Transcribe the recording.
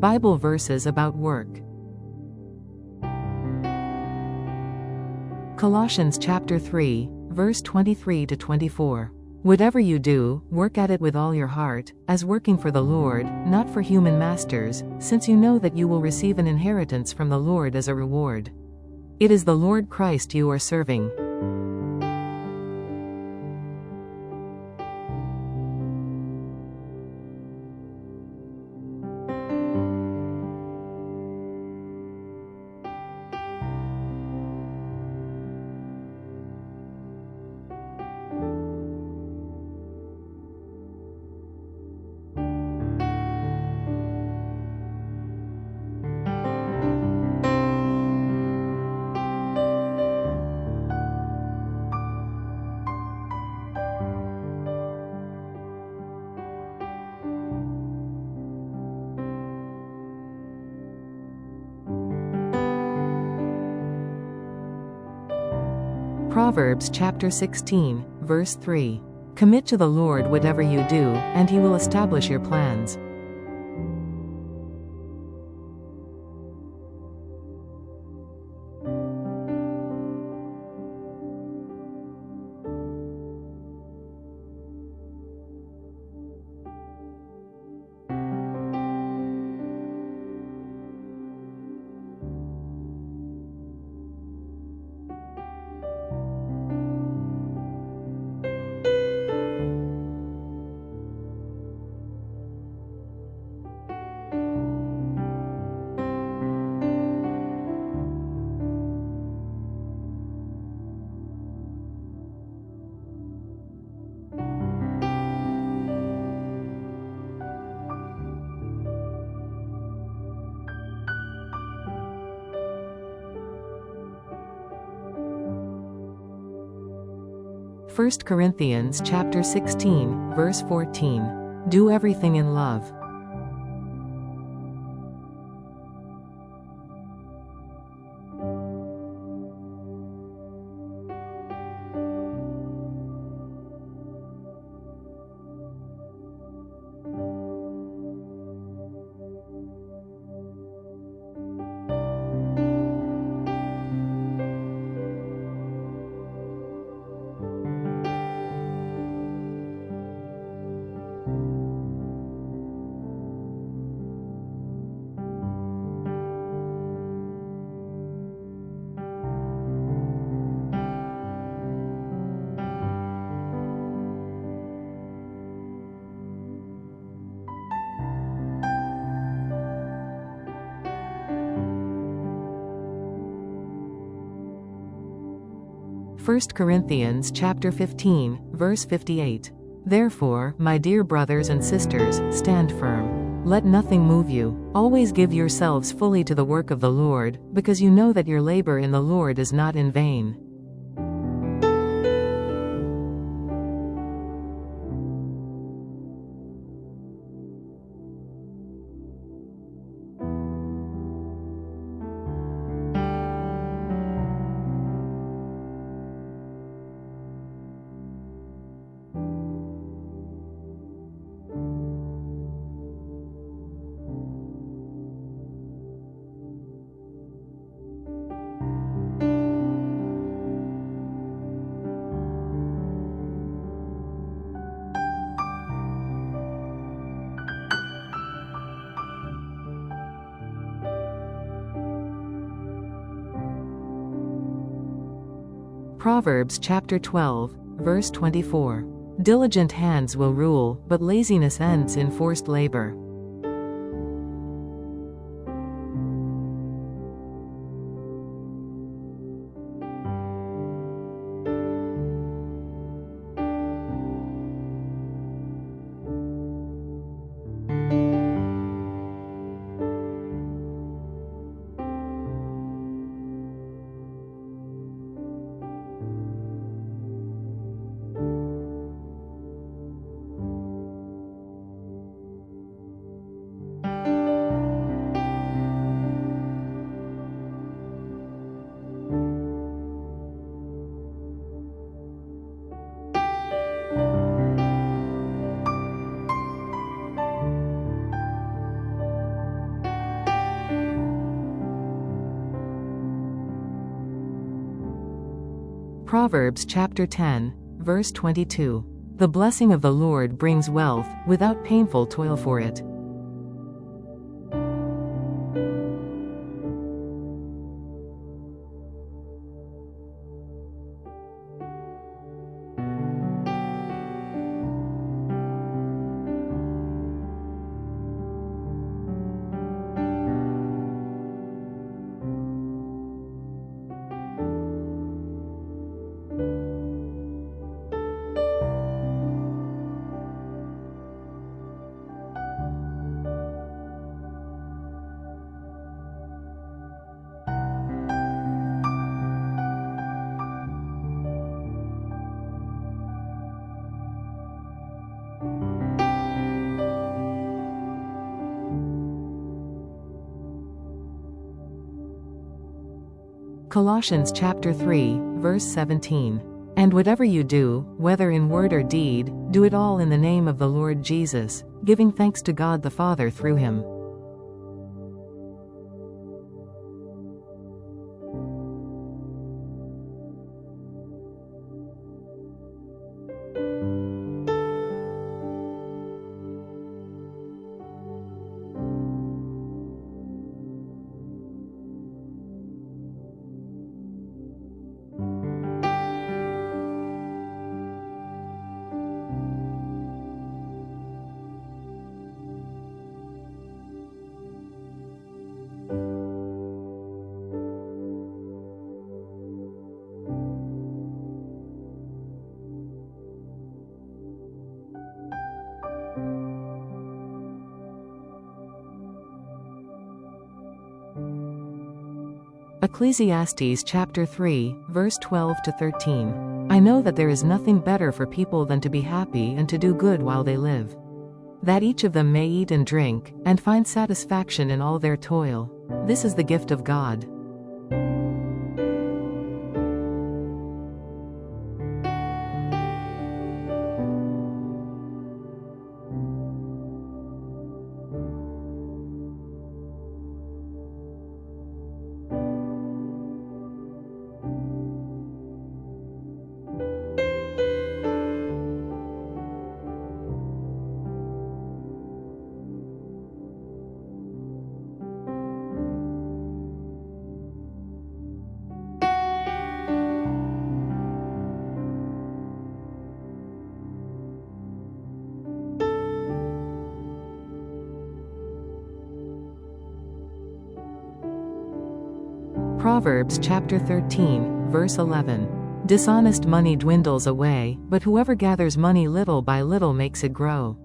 Bible verses about work. Colossians chapter 3, verse 23 to 24. Whatever you do, work at it with all your heart, as working for the Lord, not for human masters, since you know that you will receive an inheritance from the Lord as a reward. It is the Lord Christ you are serving. Proverbs chapter 16, verse 3. Commit to the Lord whatever you do, and He will establish your plans. First Corinthians chapter 16, verse 14. Do everything in love. First Corinthians chapter 15, verse 58. Therefore, my dear brothers and sisters, stand firm. Let nothing move you. Always give yourselves fully to the work of the Lord, because you know that your labor in the Lord is not in vain. Proverbs chapter 12, verse 24. Diligent hands will rule, but laziness ends in forced labor. Proverbs chapter 10, verse 22. The blessing of the Lord brings wealth, without painful toil for it. Colossians chapter 3, verse 17. And whatever you do, whether in word or deed, do it all in the name of the Lord Jesus, giving thanks to God the Father through him. Ecclesiastes chapter 3, verse 12 to 13. I know that there is nothing better for people than to be happy and to do good while they live. That each of them may eat and drink, and find satisfaction in all their toil. This is the gift of God. Proverbs chapter 13, verse 11. Dishonest money dwindles away, but whoever gathers money little by little makes it grow.